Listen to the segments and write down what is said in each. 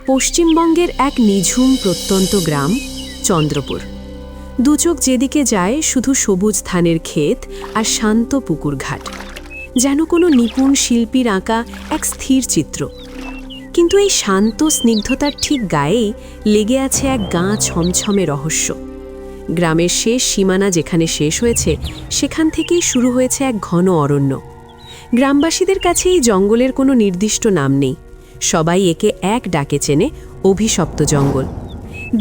পশ্চিমবঙ্গের এক নিঝুম প্রত্যন্ত গ্রাম চন্দ্রপুর। দুচোখ যেদিকে যায় শুধু সবুজ ধানের ক্ষেত আর শান্ত পুকুর ঘাট, যেন কোনো নিপুণ শিল্পীর আঁকা এক স্থির চিত্র। কিন্তু এই শান্ত স্নিগ্ধতার ঠিক গায়েই লেগে আছে এক গাঁ ছমছমে রহস্য। গ্রামের শেষ সীমানা যেখানে শেষ হয়েছে, সেখান থেকেই শুরু হয়েছে এক ঘন অরণ্য। গ্রামবাসীদের কাছে এই জঙ্গলের কোনো নির্দিষ্ট নাম নেই, সবাই একে এক ডাকে চেনে অভিশপ্ত জঙ্গল।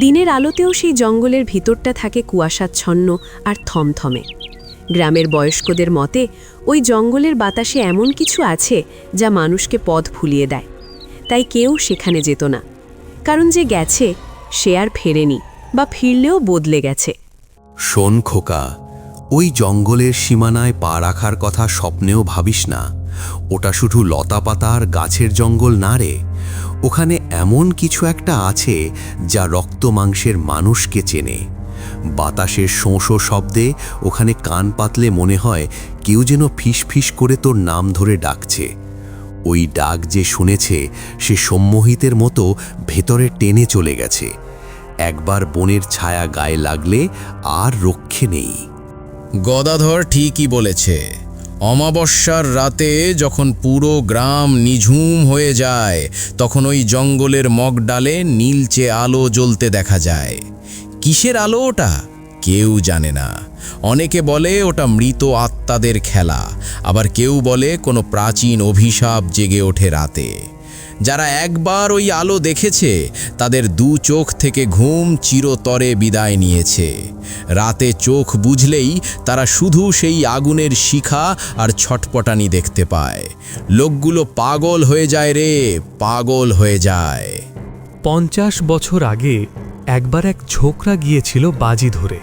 দিনের আলোতেও সেই জঙ্গলের ভিতরটা থাকে কুয়াশাচ্ছন্ন আর থমথমে। গ্রামের বয়স্কদের মতে ওই জঙ্গলের বাতাসে এমন কিছু আছে যা মানুষকে পথ ভুলিয়ে দেয়। তাই কেউ সেখানে যেত না, কারণ যে গেছে সে আর ফেরেনি, বা ফিরলেও বদলে গেছে। শোন খোকা, ওই জঙ্গলের সীমানায় পা রাখার কথা স্বপ্নেও ভাবিস না। ওটা শুধু লতাপাতা আর গাছের জঙ্গল না রে, ওখানে এমন কিছু একটা আছে যা রক্ত মাংসের মানুষকে চেনে। বাতাসের শোঁ শব্দে ওখানে কান পাতলে মনে হয় কেউ যেন ফিস ফিস করে তোর নাম ধরে ডাকছে। ওই ডাক যে শুনেছে সে সম্মোহিতের মতো ভেতরে টেনে চলে গেছে। একবার বনের ছায়া গায়ে লাগলে আর রক্ষে নেই। গদাধর ঠিকই বলেছে। অমাবস্যার রাতে যখন পুরো গ্রাম নিঝুম হয়ে যায়, তখন ওই জঙ্গলের মগডালে নীলচে আলো জ্বলতে দেখা যায়। কিসের আলো ওটা কেউ জানে না। অনেকে বলে ওটা মৃত আত্মাদের খেলা, আবার কেউ বলে কোনো প্রাচীন অভিশাপ জেগে ওঠে রাতে। যারা একবার ওই আলো দেখেছে তাদের দু চোখ থেকে ঘুম চিরতরে বিদায় নিয়েছে। রাতে চোখ বুঝলেই তারা শুধু সেই আগুনের শিখা আর ছটপটানি দেখতে পায়। লোকগুলো পাগল হয়ে যায় রে, পাগল হয়ে যায়। 50 বছর আগে একবার এক ছোকরা গিয়েছিল বাজি ধরে।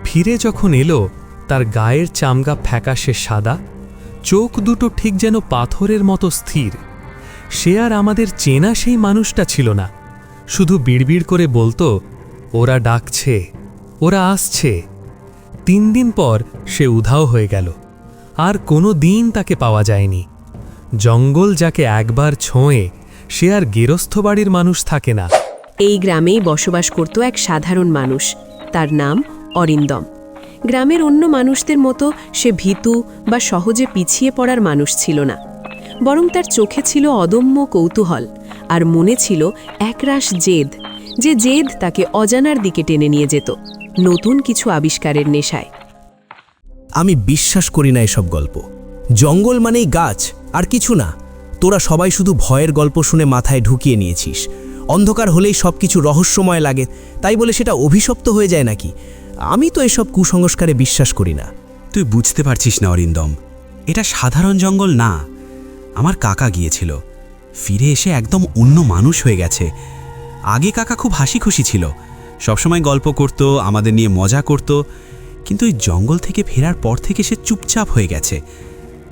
ফিরে যখন এলো, তার গায়ের চামড়া ফ্যাকাশে সাদা, চোখ দুটো ঠিক যেন পাথরের মতো স্থির। সে আর আমাদের চেনা সেই মানুষটা ছিল না, শুধু বিড়বিড় করে বলতো, ওরা ডাকছে, ওরা আসছে। 3 দিন পর সে উধাও হয়ে গেল, আর কোনো দিন তাকে পাওয়া যায়নি। জঙ্গল যাকে একবার ছোঁয়ে সে আর গেরস্থ বাড়ির মানুষ থাকে না। এই গ্রামেই বসবাস করত এক সাধারণ মানুষ, তার নাম অরিন্দম। গ্রামের অন্য মানুষদের মতো সে ভীতু বা সহজে পিছিয়ে পড়ার মানুষ ছিল না, বরং তার চোখে ছিল অদম্য কৌতূহল, আর মনে ছিল একরাশ জেদ, যে জেদ তাকে অজানার দিকে টেনে নিয়ে যেত, নতুন কিছু আবিষ্কারের নেশায়। আমি বিশ্বাস করি না এসব গল্প। জঙ্গল মানেই গাছ, আর কিছু না। তোরা সবাই শুধু ভয়ের গল্প শুনে মাথায় ঢুকিয়ে নিয়েছিস। অন্ধকার হলেই সব কিছু রহস্যময় লাগে, তাই বলে সেটা অভিশপ্ত হয়ে যায় নাকি? আমি তো এসব কুসংস্কারে বিশ্বাস করি না। তুই বুঝতে পারছিস না অরিন্দম, এটা সাধারণ জঙ্গল না। আমার কাকা গিয়েছিল, ফিরে এসে একদম অন্য মানুষ হয়ে গেছে। আগে কাকা খুব হাসি খুশি ছিল, সবসময় গল্প করত, আমাদের নিয়ে মজা করত। কিন্তু ওই জঙ্গল থেকে ফেরার পর থেকে সে চুপচাপ হয়ে গেছে,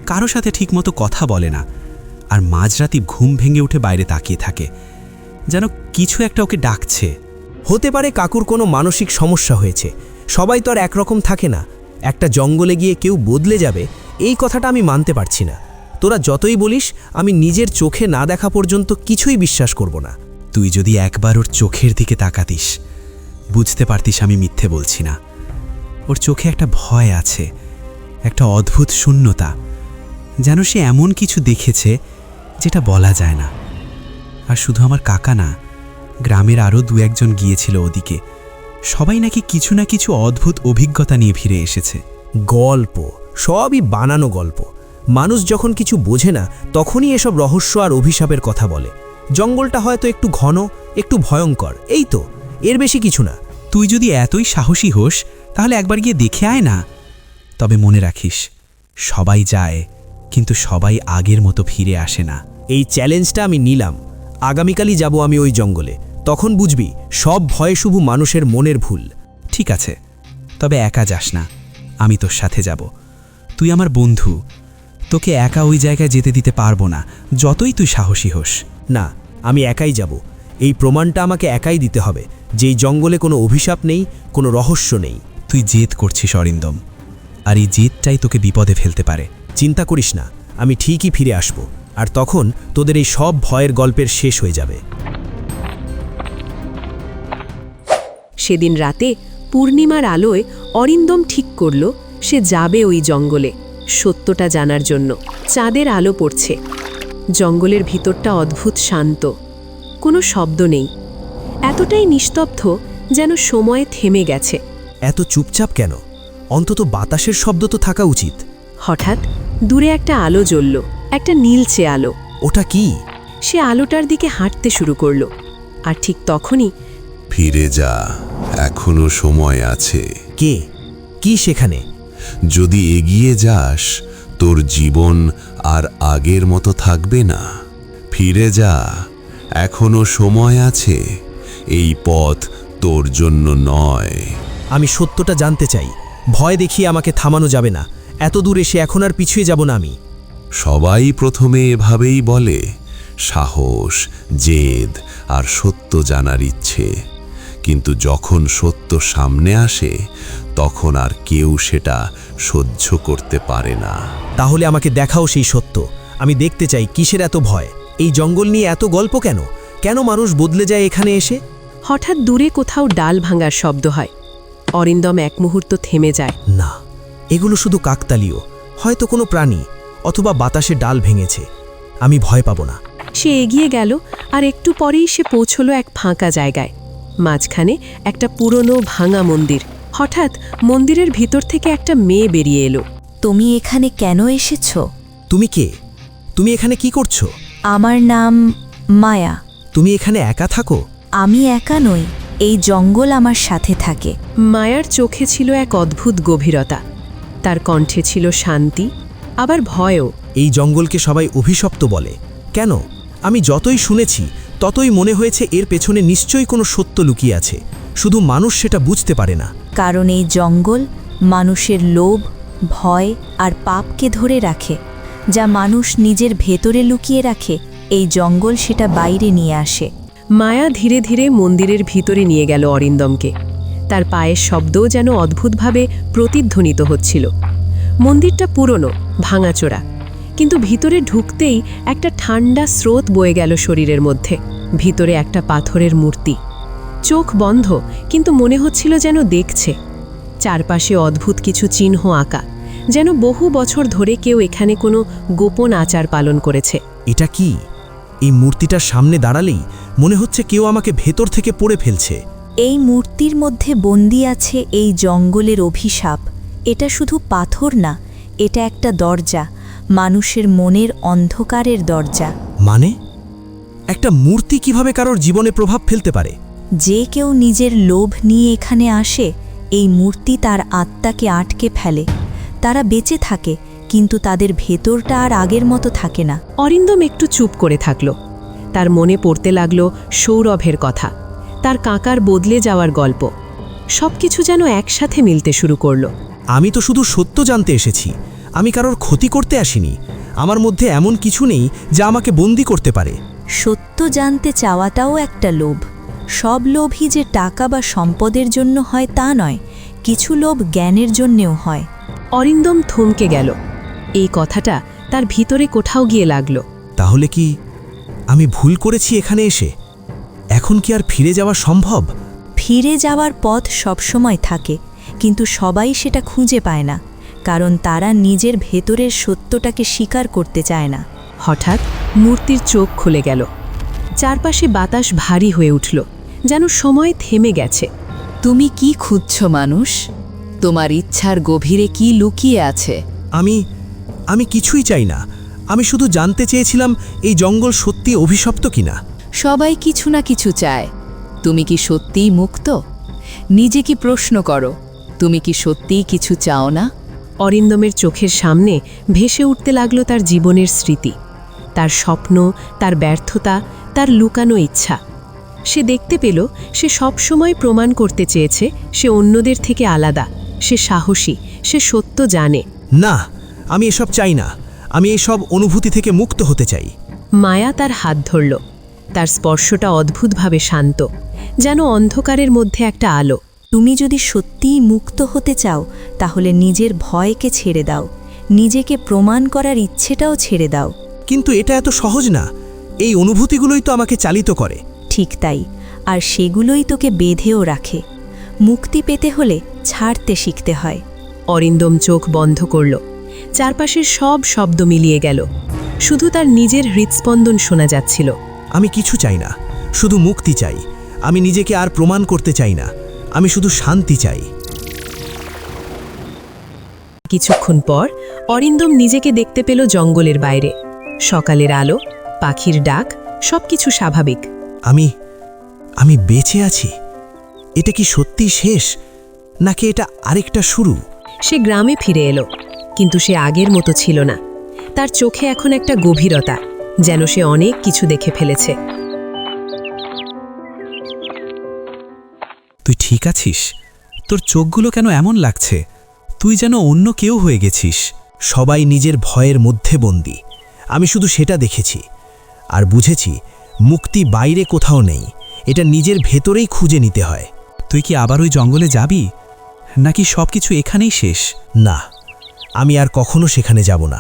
কারো সাথে ঠিকমতো কথা বলে না, আর মাঝরাতি ঘুম ভেঙে উঠে বাইরে তাকিয়ে থাকে, যেন কিছু একটা ওকে ডাকছে। হতে পারে কাকুর কোনো মানসিক সমস্যা হয়েছে। সবাই তো আর একরকম থাকে না। একটা জঙ্গলে গিয়ে কেউ বদলে যাবে, এই কথাটা আমি মানতে পারছি না। তোরা যতই বলিস, আমি নিজের চোখে না দেখা পর্যন্ত কিছুই বিশ্বাস করব না। তুই যদি একবার ওর চোখের দিকে তাকাতিস, বুঝতে পারতিস আমি মিথ্যে বলছি না। ওর চোখে একটা ভয় আছে, একটা অদ্ভুত শূন্যতা, যেন সে এমন কিছু দেখেছে যেটা বলা যায় না। আর শুধু আমার কাকা না, গ্রামের আরও 2-1 জন গিয়েছিল ওদিকে। সবাই নাকি কিছু না কিছু অদ্ভুত অভিজ্ঞতা নিয়ে ফিরে এসেছে। গল্প, সবই বানানো গল্প। মানুষ যখন কিছু বোঝে না, তখনই এসব রহস্য আর অভিশাপের কথা বলে। জঙ্গলটা হয়তো একটু ঘন, একটু ভয়ঙ্কর, এই তো, এর বেশি কিছু না। তুই যদি এতই সাহসী হোস, তাহলে একবার গিয়ে দেখে আয় না। তবে মনে রাখিস, সবাই যায়, কিন্তু সবাই আগের মতো ফিরে আসে না। এই চ্যালেঞ্জটা আমি নিলাম। আগামীকালই যাব আমি ওই জঙ্গলে, তখন বুঝবি সব ভয় শুধু মানুষের মনের ভুল। ঠিক আছে, তবে একা যাস না, আমি তোর সাথে যাব। তুই আমার বন্ধু, তোকে একা ওই জায়গায় যেতে দিতে পারবো না, যতই তুই সাহসী হোস। না, আমি একাই যাব। এই প্রমাণটা আমাকে একাই দিতে হবে, যে এই জঙ্গলে কোনো অভিশাপ নেই, কোনো রহস্য নেই। তুই জেদ করছিস অরিন্দম, আর এই জেদটাই তোকে বিপদে ফেলতে পারে। চিন্তা করিস না, আমি ঠিকই ফিরে আসব, আর তখন তোদের এই সব ভয়ের গল্পের শেষ হয়ে যাবে। সেদিন রাতে পূর্ণিমার আলোয় অরিন্দম ঠিক করল সে যাবে ওই জঙ্গলে সত্যটা জানার জন্য। চাঁদের আলো পড়ছে, জঙ্গলের ভিতরটা অদ্ভুত শান্ত, কোনো শব্দ নেই, এতটাই নিস্তব্ধ যেন সময় থেমে গেছে। এত চুপচাপ কেন? অন্তত বাতাসের শব্দ তো থাকা উচিত। হঠাৎ দূরে একটা আলো জ্বলল, একটা নীলচে আলো। ওটা কি? সে আলোটার দিকে হাঁটতে শুরু করল, আর ঠিক তখনই ফিরে যা, এখনো সময় আছে। কে? কি সেখানে? যদি এগিয়ে যাস তোর জীবন আর আগের মতো থাকবে না। ফিরে যা, এখনো সময় আছে, এই পথ তোর জন্য নয়। আমি সত্যটা জানতে চাই, ভয় দেখিয়ে আমাকে থামানো যাবে না। এত দূর এসে এখন আর পিছুয়ে যাব না আমি। সবাই প্রথমে এভাবেই বলে, সাহস, জেদ আর সত্য জানার ইচ্ছে। কিন্তু যখন সত্য সামনে আসে তখন আর কেউ সেটা সহ্য করতে পারে না। তাহলে আমাকে দেখাও সেই সত্য। আমি দেখতে চাই কিসের এত ভয়, এই জঙ্গল নিয়ে এত গল্প কেন? কেন মানুষ বদলে যায় এখানে এসে? হঠাৎ দূরে কোথাও ডাল ভাঙার শব্দ হয়। অরিন্দম এক মুহূর্ত থেমে যায়। না, এগুলো শুধু কাকতালীয়, হয়তো কোনো প্রাণী অথবা বাতাসে ডাল ভেঙেছে। আমি ভয় পাবো না। সে এগিয়ে গেল, আর একটু পরেই সে পৌঁছল এক ফাঁকা জায়গায়। মাঝখানে একটা পুরনো ভাঙা মন্দির। হঠাৎ মন্দিরের ভিতর থেকে একটা মেয়ে বেরিয়ে এলো। তুমি এখানে কেন এসেছো? তুমি কে? তুমি এখানে কি করছো? আমার নাম মায়া। তুমি এখানে একা থাকো? আমি একা নই, এই জঙ্গল আমার সাথে থাকে। মায়ার চোখে ছিল এক অদ্ভুত গভীরতা, তার কণ্ঠে ছিল শান্তি, আবার ভয়ও। এই জঙ্গলকে সবাই অভিশপ্ত বলে কেন? আমি যতই শুনেছি ততই মনে হয়েছে এর পেছনে নিশ্চয়ই কোনো সত্য লুকিয়ে আছে, শুধু মানুষ সেটা বুঝতে পারে না। কারণ এই জঙ্গল মানুষের লোভ, ভয় আর পাপকে ধরে রাখে। যা মানুষ নিজের ভেতরে লুকিয়ে রাখে, এই জঙ্গল সেটা বাইরে নিয়ে আসে। মায়া ধীরে ধীরে মন্দিরের ভিতরে নিয়ে গেল অরিন্দমকে। তার পায়ের শব্দও যেন অদ্ভুতভাবে প্রতিধ্বনিত হচ্ছিল। মন্দিরটা পুরনো, ভাঙাচোরা, কিন্তু ভিতরে ঢুকতেই একটা ঠান্ডা স্রোত বয়ে গেল শরীরের মধ্যে। ভিতরে একটা পাথরের মূর্তি, চোখ বন্ধ, কিন্তু মনে হচ্ছিল যেন দেখছে। চারপাশে অদ্ভুত কিছু চিহ্ন আঁকা, যেন বহু বছর ধরে কেউ এখানে কোনো গোপন আচার পালন করেছে। এটা কি? এই মূর্তিটার সামনে দাঁড়ালেই মনে হচ্ছে কেউ আমাকে ভেতর থেকে পড়ে ফেলছে। এই মূর্তির মধ্যে বন্দী আছে এই জঙ্গলের অভিশাপ। এটা শুধু পাথর না, এটা একটা দরজা, মানুষের মনের অন্ধকারের দরজা। মানে একটা মূর্তি কিভাবে কারোর জীবনে প্রভাব ফেলতে পারে? যে কেউ নিজের লোভ নিয়ে এখানে আসে, এই মূর্তি তার আত্মাকে আটকে ফেলে। তারা বেঁচে থাকে, কিন্তু তাদের ভেতরটা আর আগের মতো থাকে না। অরিন্দম একটু চুপ করে থাকল। তার মনে পড়তে লাগল সৌরভের কথা, তার কাকার বদলে যাওয়ার গল্প। সবকিছু যেন একসাথে মিলতে শুরু করল। আমি তো শুধু সত্য জানতে এসেছি, আমি কারোর ক্ষতি করতে আসিনি। আমার মধ্যে এমন কিছু নেই যা আমাকে বন্দী করতে পারে। সত্য জানতে চাওয়াটাও একটা লোভ। সব লোভই যে টাকা বা সম্পদের জন্য হয় তা নয়, কিছু লোভ জ্ঞানের জন্যেও হয়। অরিন্দম থমকে গেল। এই কথাটা তার ভিতরে কোথাও গিয়ে লাগল। তাহলে কি আমি ভুল করেছি এখানে এসে? এখন কি আর ফিরে যাওয়া সম্ভব? ফিরে যাওয়ার পথ সবসময় থাকে, কিন্তু সবাই সেটা খুঁজে পায় না, কারণ তারা নিজের ভেতরের সত্যটাকে স্বীকার করতে চায় না। হঠাৎ মূর্তির চোখ খুলে গেল। চারপাশে বাতাস ভারী হয়ে উঠল, যেন সময় থেমে গেছে। তুমি কি খুঁজছো মানুষ? তোমার ইচ্ছার গভীরে কি লুকিয়ে আছে? আমি কিছুই চাই না। আমি শুধু জানতে চেয়েছিলাম এই জঙ্গল সত্যি অভিশপ্ত কিনা। সবাই কিছু না কিছু চায়। তুমি কি সত্যিই মুক্ত? নিজেকে প্রশ্ন করো, তুমি কি সত্যিই কিছু চাও না? অরিন্দমের চোখের সামনে ভেসে উঠতে লাগলো তার জীবনের স্মৃতি, তার স্বপ্ন, তার ব্যর্থতা, তার লুকানো ইচ্ছা। সে দেখতে পেল সে সবসময় প্রমাণ করতে চেয়েছে সে অন্যদের থেকে আলাদা, সে সাহসী, সে সত্য জানে। না, আমি এসব চাই না। আমি এসব অনুভূতি থেকে মুক্ত হতে চাই। মায়া তার হাত ধরল। তার স্পর্শটা অদ্ভুতভাবে শান্ত, যেন অন্ধকারের মধ্যে একটা আলো। তুমি যদি সত্যিই মুক্ত হতে চাও, তাহলে নিজের ভয়কে ছেড়ে দাও, নিজেকে প্রমাণ করার ইচ্ছেটাও ছেড়ে দাও। কিন্তু এটা এত সহজ না। এই অনুভূতিগুলোই তো আমাকে চালিত করে। ঠিক তাই, আর সেগুলোই তোকে বেঁধেও রাখে। মুক্তি পেতে হলে ছাড়তে শিখতে হয়। অরিন্দম চোখ বন্ধ করল। চারপাশের সব শব্দ মিলিয়ে গেল, শুধু তার নিজের হৃৎস্পন্দন শোনা যাচ্ছিল। আমি কিছু চাই না, শুধু মুক্তি চাই। আমি নিজেকে আর প্রমাণ করতে চাই না, আমি শুধু শান্তি চাই। কিছুক্ষণ পর অরিন্দম নিজেকে দেখতে পেল জঙ্গলের বাইরে। সকালের আলো, পাখির ডাক, সবকিছু স্বাভাবিক। আমি বেঁচে আছি? এটা কি সত্যি শেষ, নাকি এটা আরেকটা শুরু? সে গ্রামে ফিরে এলো, কিন্তু সে আগের মতো ছিল না। তার চোখে এখন একটা গভীরতা, যেন সে অনেক কিছু দেখে ফেলেছে। তুই ঠিক আছিস? তোর চোখগুলো কেন এমন লাগছে? তুই যেন অন্য কেউ হয়ে গেছিস। সবাই নিজের ভয়ের মধ্যে বন্দী, আমি শুধু সেটা দেখেছি আর বুঝেছি মুক্তি বাইরে কোথাও নেই, এটা নিজের ভেতরেই খুঁজে নিতে হয়। তুই কি আবার ওই জঙ্গলে যাবি, নাকি সব কিছু এখানেই শেষ? না, আমি আর কখনো সেখানে যাব না,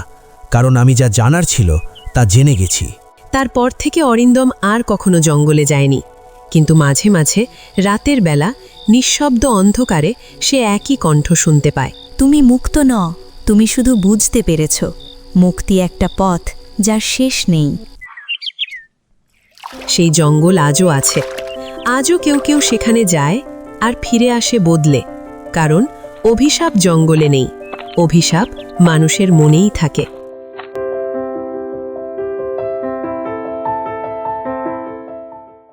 কারণ আমি যা জানার ছিল তা জেনে গেছি। তারপর থেকে অরিন্দম আর কখনো জঙ্গলে যায়নি, কিন্তু মাঝে মাঝে রাতের বেলা নিঃশব্দ অন্ধকারে সে একই কণ্ঠ শুনতে পায়। তুমি মুক্ত ন, তুমি শুধু বুঝতে পেরেছ মুক্তি একটা পথ যার শেষ নেই। সেই জঙ্গল আজও আছে, আজও কেউ কেউ সেখানে যায় আর ফিরে আসে বদলে, কারণ অভিশাপ জঙ্গলে নেই, অভিশাপ মানুষের মনেই থাকে।